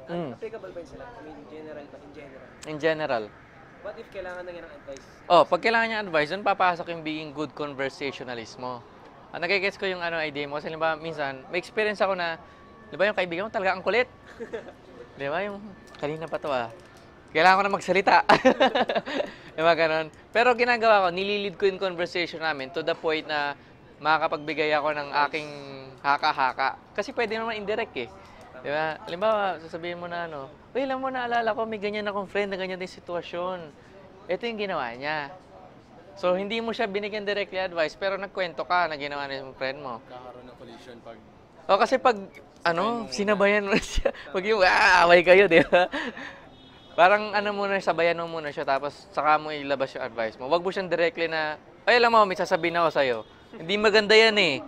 Applicable ba yun sila? I mean, general ba? In general? In general. What if kailangan na ng advice? Oh, pag kailangan niya advice, doon papasok yung being good conversationalist mo. Nagigets ko yung idea mo. Kasi ba, minsan, may experience ako na, di ba yung kaibigan mo talaga ang kulit? Di ba yung, kanina pa to kailangan ko na magsalita. Di ba ganun? Pero ginagawa ko, nililid ko yung conversation namin to the point na makakapagbigay ako ng aking haka-haka. Kasi pwede naman indirect eh. Di ba? Halimbawa, sasabihin mo na uy, alam mo, naalala ko, may ganyan akong friend na ganyan din sitwasyon. Ito yung ginawa niya. So, hindi mo siya binigyan directly advice, pero nagkwento ka na ginawa niya yung friend mo. Kakaroon ng collision pag... O, kasi pag, sinabayan mo siya. Pag yung, away kayo, di ba? Parang, muna, sabayan mo muna siya, tapos saka mo ilabas yung advice mo. Wag mo siyang directly na, ay, alam mo, may sasabihin ako sa'yo. Hindi maganda yan eh.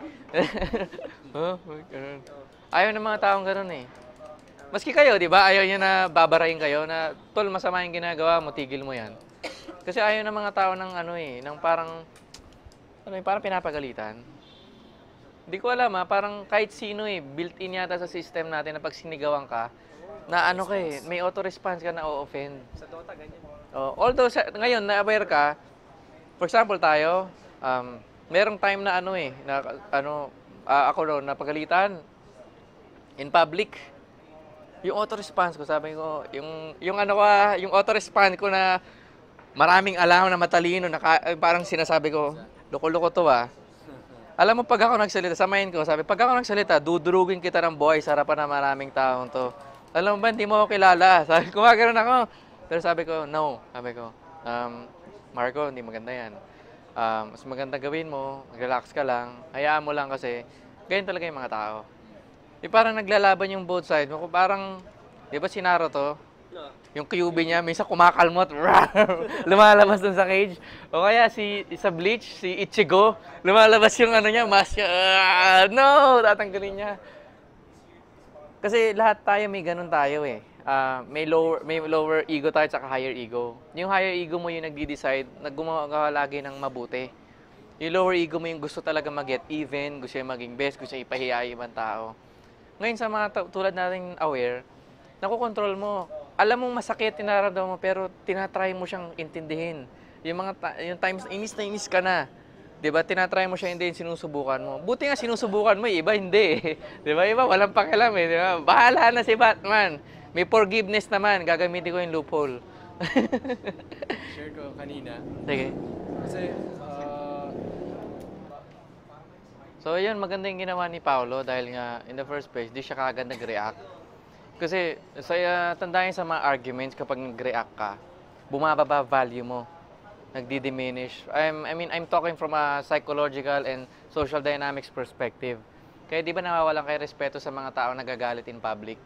Ayaw ng mga taong gano'n eh. Maski kayo, di ba? Ayaw niya na babarayin kayo na, tol, masama yung ginagawa mo, tigil mo yan. Kasi ayaw ng mga tao ng ng parang, parang pinapagalitan. Hindi ko alam parang kahit sino built-in yata sa system natin na pag sinigawan ka, na may auto-response ka na o-offend. Sa Dota, ganyan. Although, ngayon, na-aware ka, for example tayo, merong time na ako napagalitan in public. Yung auto-response ko, sabi ko, yung auto-response ko na maraming alam na matalino, parang sinasabi ko, loko-loko to Alam mo, pag ako nagsalita, samayin ko, sabi, pag ako nagsalita, dudurugin kita ng buhay sa harapan ng maraming taong to. Alam mo ba, hindi mo ako kilala. Sabi, kumaganon ako. Pero sabi ko, no. Sabi ko, Marco, hindi maganda yan. Mas maganda gawin mo, relax ka lang, hayaan mo lang kasi, ganyan talaga yung mga tao. Parang naglalaban yung both sides. Parang, di ba si Naruto? Yung QB niya, minsan kumakalmot, lumalabas dun sa cage. O kaya sa Bleach, si Ichigo, lumalabas yung niya, mask niya, no, tatanggalin niya. Kasi lahat tayo may ganun tayo may lower ego tayo at higher ego. Yung higher ego mo yung nagdi-decide, naggumagawa lagi ng mabuti. Yung lower ego mo yung gusto talaga mag-get even, gusto yung maging best, gusto yung ipahiya yung ibang tao. Ngayon sa mga tulad nating aware, nakokontrol mo. Alam mong masakit tinaramdaman mo pero tinatry mo siyang intindihin. Yung times inis na inis ka na. 'Di ba? Tinatry mo siya hindi sinusubukan mo. Buti nga sinusubukan mo, iba hindi. 'Di ba? Iba walang pakialam 'di ba? Bahala na si Batman. May forgiveness naman, gagamitin ko yung loophole. Share ko kanina. Sige. Kasi So, yun, maganda yung ginawa ni Paolo dahil nga, in the first place, di siya kagad nag-react. Kasi, tandaan sa mga arguments, kapag nag-react ka, bumababa value mo. Nagdi-diminish. I'm talking from a psychological and social dynamics perspective. Kaya di ba nawawalan kayo respeto sa mga tao nagagalit in public?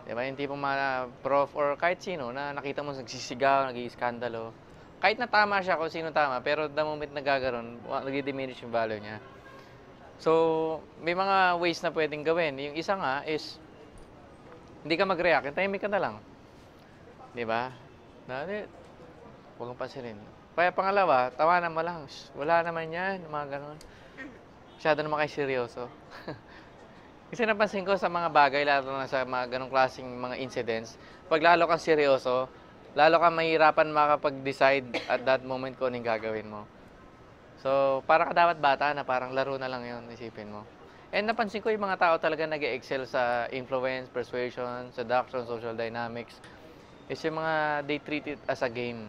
Di ba? Yung tipong mga prof or kahit sino na nakita mo nagsisigaw, nag-iiskandalo. Kahit na tama siya kung sino tama, pero the moment nagagaroon, nagdi-diminish yung value niya. So, may mga ways na pwedeng gawin. Yung isa nga is, hindi ka mag-react, tahimik ka na lang. Di ba? Huwag kang pansinin. Kaya pangalawa, tawanan mo lang. Wala naman yan, mga ganon. Masyado naman kayo seryoso. Kasi napansin ko sa mga bagay, lalo na sa mga ganong klaseng mga incidents, pag lalo kang seryoso, lalo kang mahirapan makapag-decide at that moment kung anong gagawin mo. So, para ka dapat bata na parang laro na lang yun, isipin mo. And napansin ko yung mga tao talaga nag-excel sa influence, persuasion, seduction, social dynamics. Is yung mga, they treat it as a game.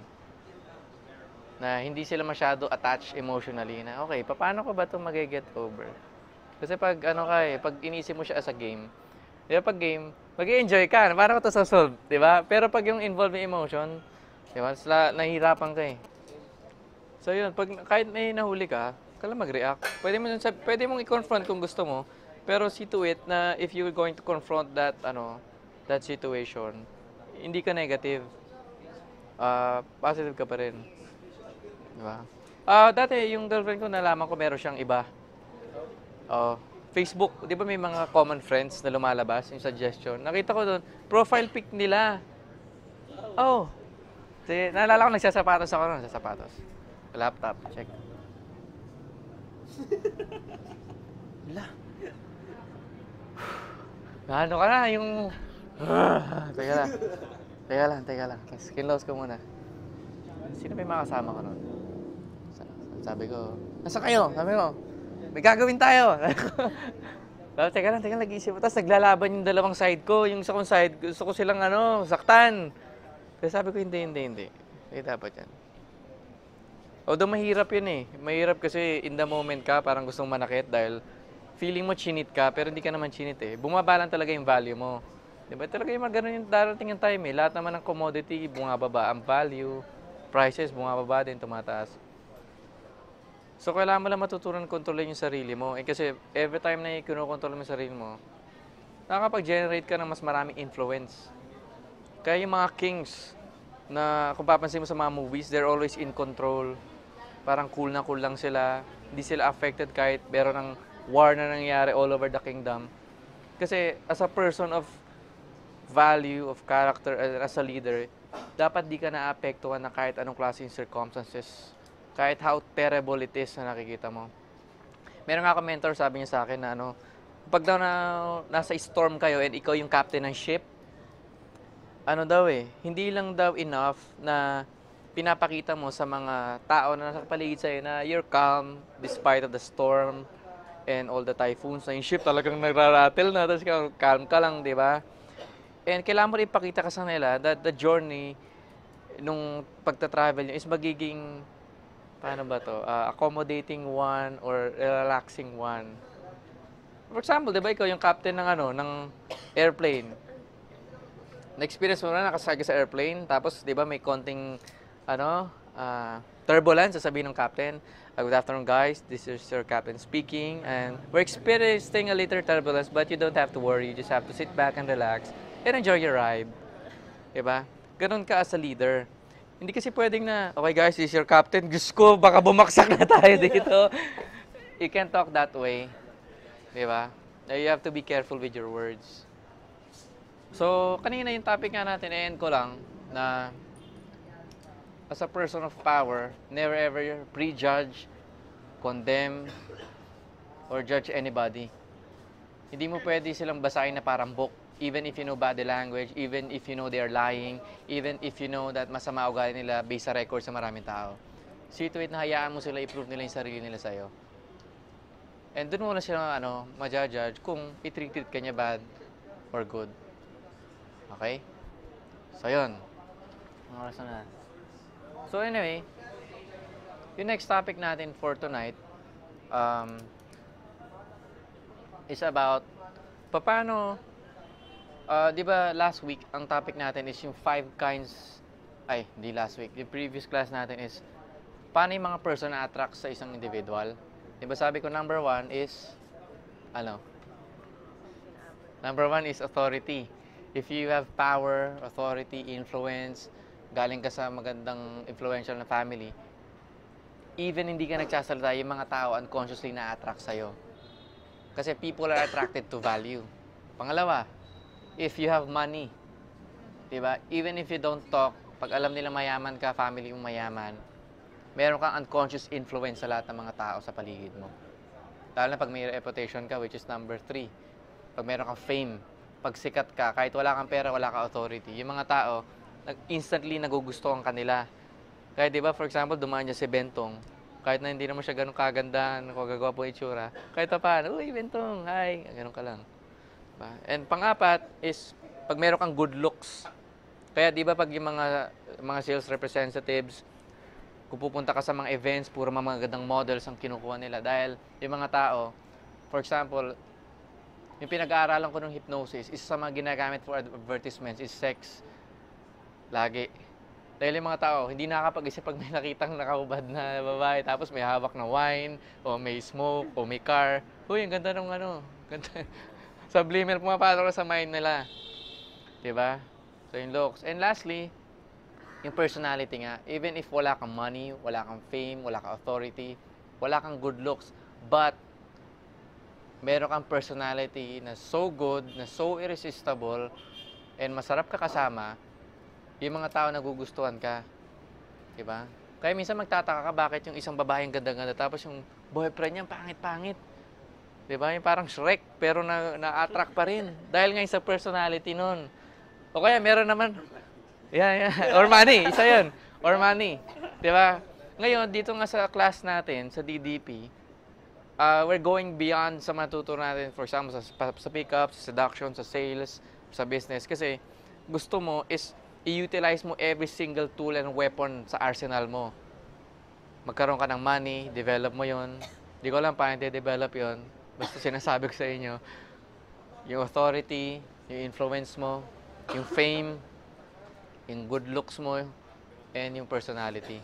Na hindi sila masyado attached emotionally. Na, okay, paano ko ba ito mag-get over? Kasi pag, pag inisip mo siya as a game, di ba pag game, mag-enjoy ka, paano ko ito sa-solve, di ba? Pero pag yung involved yung emotion, di ba, nahihirapan ka So yun, kahit may nahuli ka, kailan mag-react. Pwede mong i-confront kung gusto mo, pero see to it na if you're going to confront that situation, hindi ka negative. Positive ka pa rin. Diba? Dati yung girlfriend ko nalaman ko meron siyang iba. Facebook, di ba may mga common friends na lumalabas, yung suggestion. Nakita ko doon, profile pic nila. Naalala ko nagsasapatos ako nun, laptop, check. Wala. Ano ka na, yung... teka lang. Teka lang. Skin-loss ko muna. Sino ba yung mga kasama ko nun? Sabi ko, nasa kayo? Sabi ko, may gagawin tayo. Tapos, teka lang, nag-iisip ko. Tapos naglalaban yung dalawang side ko. Yung isa kong side, gusto ko silang saktan. Kaya sabi ko, hindi. Hindi dapat yan. Although mahirap yun eh. Mahirap kasi in the moment ka, parang gustong manakit dahil feeling mo chinit ka, pero hindi ka naman chinit eh. Bumaba lang talaga yung value mo. Diba? Talaga yung ganun yung darating yung time eh. Lahat naman ng commodity, bumababa ang value. Prices, bumababa din, tumataas. So, kailangan mo lang matutunan kontrolin yung sarili mo. Eh, kasi every time na kinukontrol mo yung sarili mo, nakakapag-generate ka ng mas maraming influence. Kaya yung mga kings na kung papansin mo sa mga movies, they're always in control. Parang cool lang sila. Hindi sila affected kahit meron ng war na nangyayari all over the kingdom. Kasi as a person of value, of character, as a leader, dapat di ka naapektuhan na kahit anong klaseng circumstances. Kahit how terrible it is na nakikita mo. Meron nga ako mentor, sabi niya sa akin na pag daw nasa storm kayo and ikaw yung captain ng ship, hindi lang daw enough na pinapakita mo sa mga tao na nasa paligid sa'yo na you're calm despite of the storm and all the typhoons. Na yung ship talagang nagraratel na, tapos calm ka lang, di ba? And kailangan mo rin ipakita ka sa nila that the journey nung pagta-travel nyo is magiging accommodating one or relaxing one. For example, 'di ba ikaw yung captain ng airplane. Na-experience mo na nakasakay sa airplane, tapos 'di ba may konting turbulence, sasabihin ng captain, good afternoon guys, this is your captain speaking and we're experiencing a little turbulence but you don't have to worry, you just have to sit back and relax and enjoy your ride. 'Di ba? Ganun ka as a leader. Hindi kasi pwedeng na, okay guys, this is your captain. Diyos ko, baka bumaksak na tayo dito. You can't talk that way. Diba? You have to be careful with your words. So, kanina yung topic nga natin, i-end ko lang, na as a person of power, never ever prejudge, condemn, or judge anybody. Hindi mo pwede silang basahin na parang book. Even if you know body language, even if you know they are lying, even if you know that masama ugali nila based sa record sa maraming tao. See to it na hayaan mo sila i-prove nila yung sarili nila sa'yo. And doon mo na sila ma-judge kung i-treat ka niya bad or good. Okay? So, yun. Ang oras na. So, anyway, yung next topic natin for tonight is about paano di ba last week, ang topic natin is yung 5 kinds, hindi last week, yung previous class natin is, paano yung mga person na attract sa isang individual? Di ba sabi ko, number 1 is, Number 1 is authority. If you have power, authority, influence, galing ka sa magandang influential na family, even hindi ka nagsasalita, yung mga tao unconsciously na-attract sa'yo. Kasi people are attracted to value. Pangalawa, if you have money, diba? Even if you don't talk, pag alam nila mayaman ka, family mong mayaman, meron kang unconscious influence sa lahat ng mga tao sa paligid mo. Lalo na pag may reputation ka, which is number 3. Pag meron kang fame, pag sikat ka, kahit wala kang pera, wala kang authority, yung mga tao, instantly nagugustuhan kanila. Kaya diba, for example, dumaan niya si Bentong, kahit na hindi naman siya ganun kagandahan, kagagawa po itsura, kahit pa paano, uy, Bentong, hi, ganun ka lang. And pang-apat is pag meron kang good looks. Kaya di ba pag yung mga sales representatives, kung pupunta ka sa mga events, puro mga magandang models ang kinukuha nila. Dahil yung mga tao, for example, yung pinag-aaralan ko ng hypnosis, isa sa mga ginagamit for advertisements is sex. Lagi. Dahil yung mga tao, hindi nakakapag-isip pag may nakitang nakahubad na babae, tapos may hawak na wine, o may smoke, o may car. Uy, ang ganda ng ganda. Subliminal pumapasok sa mind nila. Diba? So, yung looks. And lastly, yung personality nga. Even if wala kang money, wala kang fame, wala kang authority, wala kang good looks, but meron kang personality na so good, na so irresistible, and masarap ka kasama, yung mga tao nagugustuhan ka. Diba? Kaya minsan magtataka ka bakit yung isang babae ang ganda-ganda tapos yung boyfriend niya pangit-pangit. 'Di ba? Yung parang Shrek pero na-attract pa rin dahil nga sa personality nun. O kaya meron naman Or money, isa 'yun. Or money. 'Di ba? Ngayon dito nga sa class natin sa DDP, we're going beyond sa matuturo natin, for example, sa pick-up, sa seduction, sa sales, sa business. Kasi gusto mo is i-utilize mo every single tool and weapon sa arsenal mo. Magkaroon ka ng money, develop mo yon. Hindi ko alam paano i-develop yon. Basta sinasabi ko sa inyo, yung authority, yung influence mo, yung fame, yung good looks mo, and yung personality.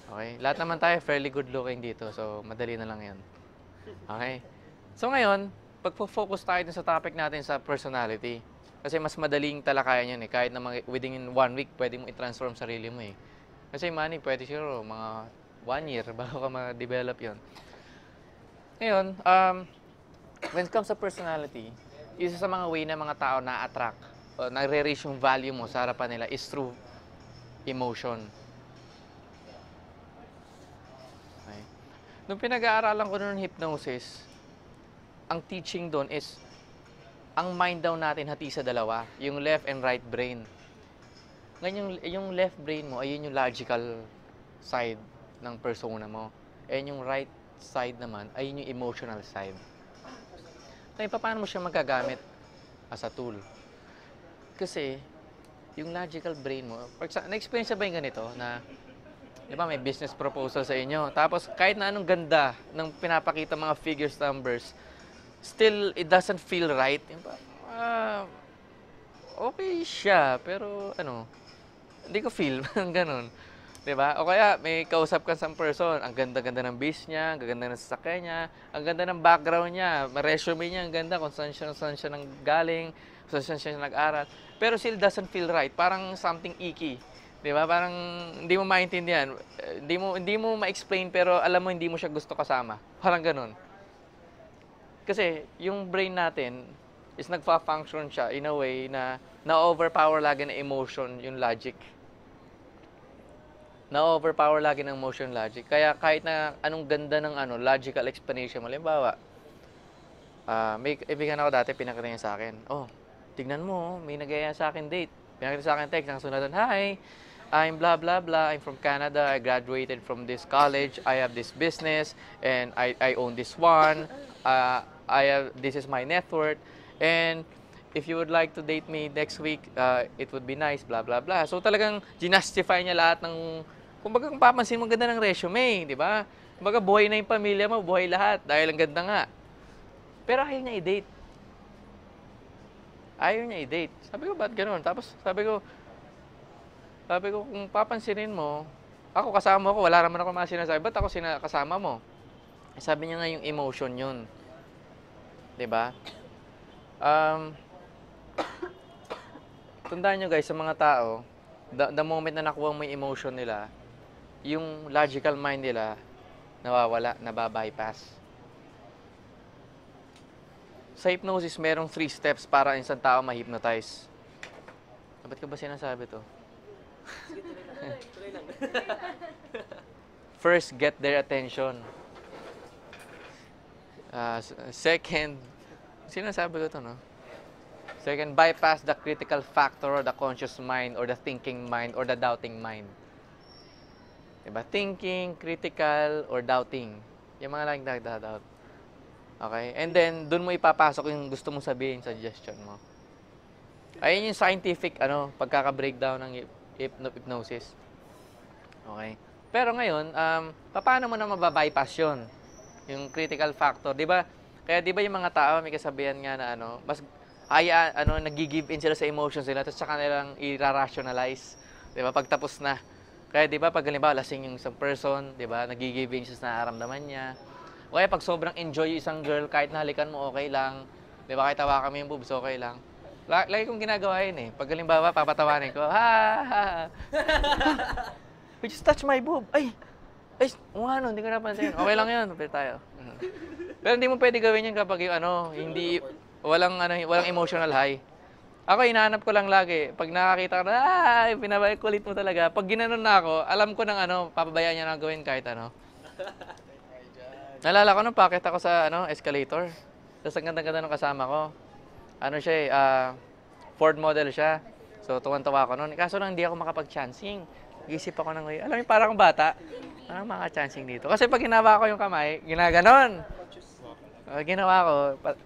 Okay? Lahat naman tayo fairly good looking dito, so madali na lang yan. Okay? So ngayon, pagpo-focus tayo dun sa topic natin sa personality. Kasi mas madaling talakayan yun eh. Kahit na within 1 week, pwede mo i-transform sarili mo eh. Kasi money, pwede siguro mga 1 year bago ka ma-develop yun. Ngayon, when it comes sa personality, isa sa mga way na mga tao na-attract o nare-reach yung value mo sa harapan nila is through emotion. Okay. Nung pinag-aaralan ko ng hypnosis, ang teaching doon is, ang mind daw natin hati sa dalawa, yung left and right brain. Ngayon, yung left brain mo, ayun yung logical side ng persona mo. And yung right side naman, ayun yung emotional side. Ngayon, paano mo siya magagamit as a tool? Kasi, yung logical brain mo, for example, na-experience ba yung ganito na, di ba, may business proposal sa inyo. Tapos, kahit na anong ganda ng pinapakita mga figures, numbers, still, it doesn't feel right. Okay siya, pero hindi ko feel. Ganon. Diba? O kaya, may kausap ka sa person, ang ganda-ganda ng base niya, ang ganda ng sasakyan niya, ang ganda ng background niya, resume niya, ang ganda, kung saan siya nang galing, kung saan siya nag-aral. Pero still doesn't feel right. Parang something icky. Diba? Parang hindi mo maintindihan. Hindi mo ma-explain, pero alam mo hindi mo siya gusto kasama. Parang ganon. Kasi yung brain natin is nagfa-function siya in a way na na-overpower lagi ng emotion yung logic. Na-overpower lagi ng emotion logic. Kaya kahit na anong ganda ng logical explanation mo, halimbawa, may kaibigan ako dati, pinakita niya sa akin, tignan mo, may nagaya sa akin date. Pinakita sa akin text, ang sunod, hi, I'm blah blah blah, I'm from Canada, I graduated from this college, I have this business, and I own this one, this is my net worth, and if you would like to date me next week, it would be nice, blah blah blah. So talagang ginastify niya lahat ng, kumbaga kung papansin mo, ganda ng resume, di ba? Kumbaga buhay na yung pamilya mo, buhay lahat, dahil ang ganda nga. Pero ayaw niya i-date. Ayaw niya i-date. Sabi ko, ba't ganun? Tapos sabi ko, kung papansinin mo, ako kasama ko, wala naman ako mga sinasabi, ba't ako kasama mo? Sabi niya nga yung emotion yun. Diba? Tandaan nyo guys, sa mga tao, the moment na nakuha mo yung emotion nila, yung logical mind nila, nawawala, nababypass. Sa hypnosis, merong 3 steps para ang isang tao ma-hypnotize. Ba't ka ba sinasabi to? Tuloy lang. First, get their attention. Second, sinasabi ko to, no? Second, bypass the critical factor or the conscious mind or the thinking mind or the doubting mind. Diba? Thinking, critical, or doubting. Yung mga laging nagda-doubt. Okay? And then, dun mo ipapasok yung gusto mong sabihin, suggestion mo. Ayun yung scientific, pagkaka-breakdown ng hypnosis. Okay? Pero ngayon, paano mo na mababypass yun? Yung critical factor, di ba? Kaya di ba yung mga tao, may kasabihan nga na mas nag-give in sila sa emotions nila, tapos saka nilang i-rationalize. Di ba? Pagtapos na. Kaya di ba, pag halimbawa, lasing yung isang person, di ba? Nag-give in siya sa nararamdaman niya. O kaya pag sobrang enjoy yung isang girl, kahit nahalikan mo, okay lang. Di ba? Kahit tawakan mo yung boobs, okay lang. Lagi kong ginagawa yun eh. Pag halimbawa, papatawanin ko, ha. You just touch my boob. Ay, hindi ko napansin. Okay lang yun, pwede tayo. Pero hindi mo pwede gawin yun kapag yung walang emotional high. Ako, hinahanap ko lang lagi. Pag nakakita ko na, ay, pinabalik kulit mo talaga. Pag ginanon na ako, alam ko ng ano, papabayaan niya na gawin kahit ano. Nalala ko nung packet ako sa escalator. Tapos ang ganda-ganda ng kasama ko. Ano siya Ford model siya. So, tuwan-tuwa ako noon. Kaso lang, hindi ako makapag-chancing. Nag-isip ako ng, alam mo, parang akong bata. Parang maka-chancing dito. Kasi pag ginawa ko yung kamay, ginaganon. Ginawa ko,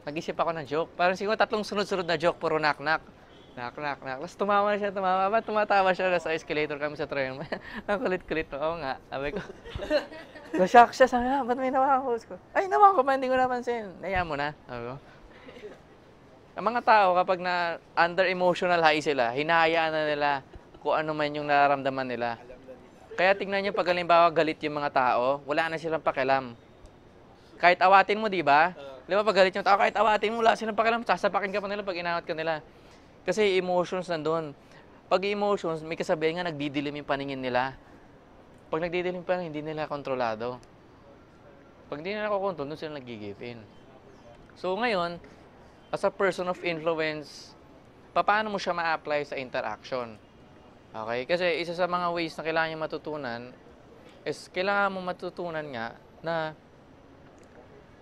nag-isip ako ng joke. Parang siguro 3 sunod-sunod na joke, puro knock-knock. Knock-knock. Tapos tumawa siya, Ba't tumatawa siya sa escalator kami sa train? Ang kulit-kulit. Oo nga. Sabi ko. Na-shock siya. Sabi ba't may nawa ko? Ay, nawa ko pa, hindi ko napansin. Naya mo na. Sabi ko. Ang mga tao, kapag na under emotional high sila, hinahayaan na nila kung ano man yung nararamdaman nila. Kaya tingnan nyo, pag halimbawa galit yung mga tao, wala na silang pakialam. Kahit awatin mo, di ba? Di ba pag galit yung tao, kahit awatin mo, wala silang pakialam, sasapakin ka pa nila pag inawat ka nila. Kasi emotions nandun. Pag emotions, may kasabihan nga, nagdidilim yung paningin nila. Pag nagdidilim pa, hindi nila kontrolado. Pag hindi nila kontrol, doon sila nagigipin. So ngayon, as a person of influence, paano mo siya ma-apply sa interaction? Okay? Kasi isa sa mga ways na kailangan nyo matutunan is kailangan mo matutunan nga na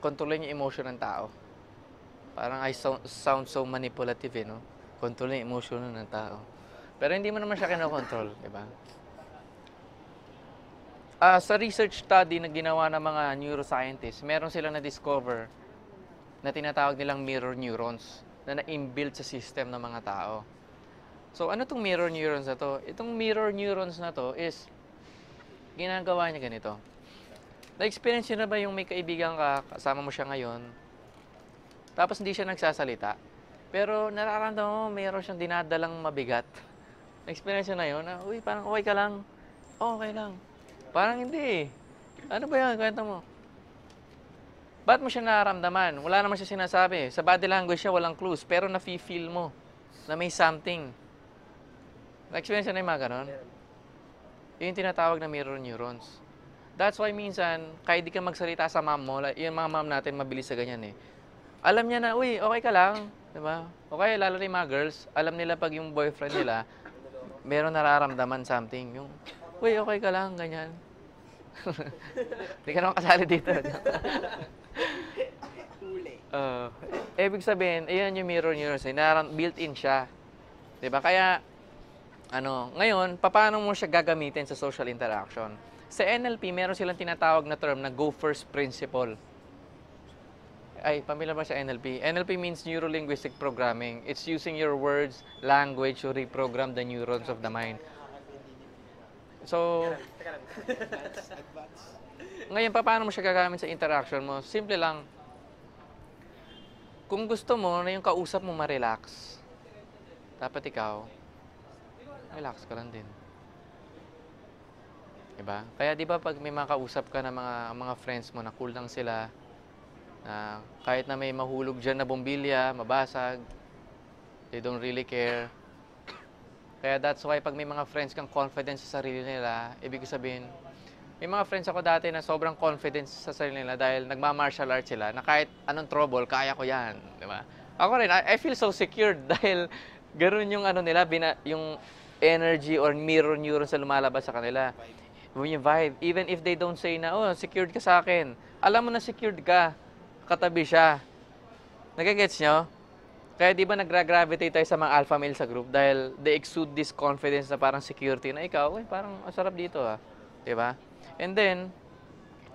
kontrolin yung emotion ng tao. Parang I sound so manipulative, no? Kontrolin yung emotion ng tao. Pero hindi mo naman siya kinokontrol, di ba? Sa research study na ginawa ng mga neuroscientists, meron silang na-discover na tinatawag nilang mirror neurons na na-inbuilt sa system ng mga tao. So, ano itong mirror neurons na to? Itong mirror neurons na to is, ginagawa niya ganito. Na-experience nyo na ba yung may kaibigan ka, kasama mo siya ngayon, tapos hindi siya nagsasalita, pero nararamdaman mo, mayroon siyang dinadalang mabigat. Na-experience nyo na yun, na, uy, parang okay ka lang. Oh, okay lang. Parang hindi. Ano ba yan? Kwento mo. Ba't mo siya nararamdaman? Wala naman siya sinasabi. Sa body language siya, walang clues, pero nafe-feel mo na may something. Na-experience na yung mga ganon? Yun yung tinatawag na mirror neurons. That's why minsan, kahit di ka magsalita sa mom mo, yung mga mom natin mabilis sa ganyan eh. Alam niya na, uy, okay ka lang. Diba? Okay, lalo na yung mga girls, alam nila pag yung boyfriend nila, meron nararamdaman something. Yung, uy, okay ka lang, ganyan. Hindi ka naman kasali dito. Ibig sabihin, ayan yung mirror neurons, built-in siya. Diba? Kaya, ngayon, paano mo siya gagamitin sa social interaction? Sa NLP, meron silang tinatawag na term na go first principle. Ay, pamilya ba sa NLP? NLP means Neuro-Linguistic Programming. It's using your words, language to reprogram the neurons of the mind. So, ngayon, paano mo siya gagamit sa interaction mo? Simple lang. Kung gusto mo na yung kausap mo ma-relax, dapat ikaw, relax ka lang din. Diba? Kaya di ba pag may mga kausap ka na mga friends mo na cool lang sila, na kahit na may mahulog dyan na bombilya, mabasag, they don't really care. Kaya that's why pag may mga friends kang confidence sa sarili nila, ibig sabihin, may mga friends ako dati na sobrang confidence sa sarili nila dahil nagma-martial arts sila na kahit anong trouble, kaya ko yan. Diba? Ako rin, I feel so secured dahil ganoon yung nila, yung energy or mirror neurons na lumalabas sa kanila. Yung vibe. Even if they don't say na, oh, secured ka sa akin. Alam mo na secured ka. Katabi siya. Nagagets nyo? Kaya di ba nagra-gravitate tayo sa mga alpha male sa group dahil they exude this confidence na parang security na ikaw, uy, parang sarap dito ah. Diba? And then,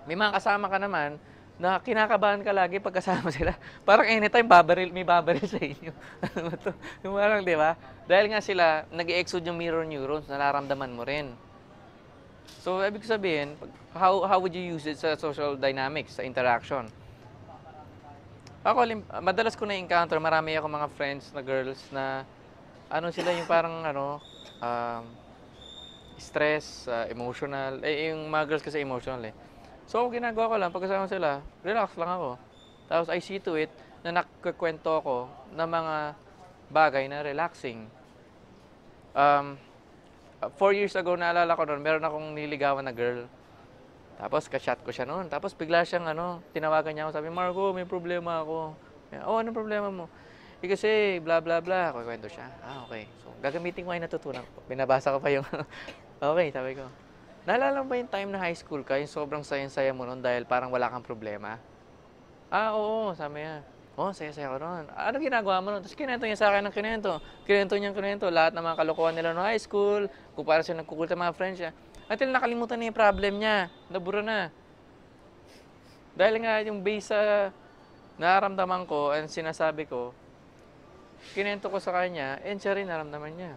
may mga kasama ka naman na kinakabahan ka lagi pag kasama sila. Parang anytime may babaril sa inyo. Ano to? Yung parang, diba? Dahil nga sila, nag-exude yung mirror neurons, nararamdaman mo rin. So, ibig sabihin, how would you use it sa social dynamics, sa interaction? Ako, madalas ko na-encounter, marami ako mga friends na girls na, sila yung parang, stress, emotional. Yung mga girls kasi emotional eh. So, ginagawa ko lang, pagkasama sila, relax lang ako. Tapos, I see to it na nakikwento ako ng mga bagay na relaxing. 4 years ago, naalala ko noon, meron akong niligawan na girl. Tapos, ka-chat ko siya noon. Tapos, bigla siyang, tinawagan niya ako. Sabi, Marco, may problema ako. Oh, anong problema mo? Kasi blah blah blah, kukwento siya. Okay. So, gagamitin ko yung natutunan ko. Binabasa ko pa yung okay, sabi ko. Naalala mo ba yung time na high school ka, yung sobrang saya-saya mo noon dahil parang wala kang problema? Oo, sabi niya. Saya-saya ko noon. Ano ginagawa mo noon? Tapos kinento niya sa akin ng kinento. Kinento. Lahat ng mga kalokohan nila no high school, kung para siya nagkukult sa mga friends niya. Until nakalimutan na yung problem niya. Nabura na. Dahil nga yung base sa nararamdaman ko and sinasabi ko, kinento ko sa kanya, and siya rin naramdaman niya.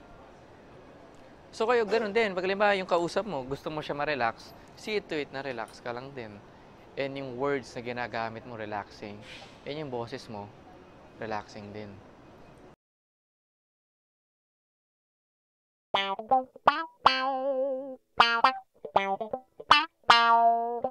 So kayo ganun din, pag halimbawa yung kausap mo, gusto mo siya ma-relax, see it to it na relax ka lang din. And yung words na ginagamit mo, relaxing. And yung boses mo, relaxing din. Bow, bow, bow, bow, bow, bow, bow, bow.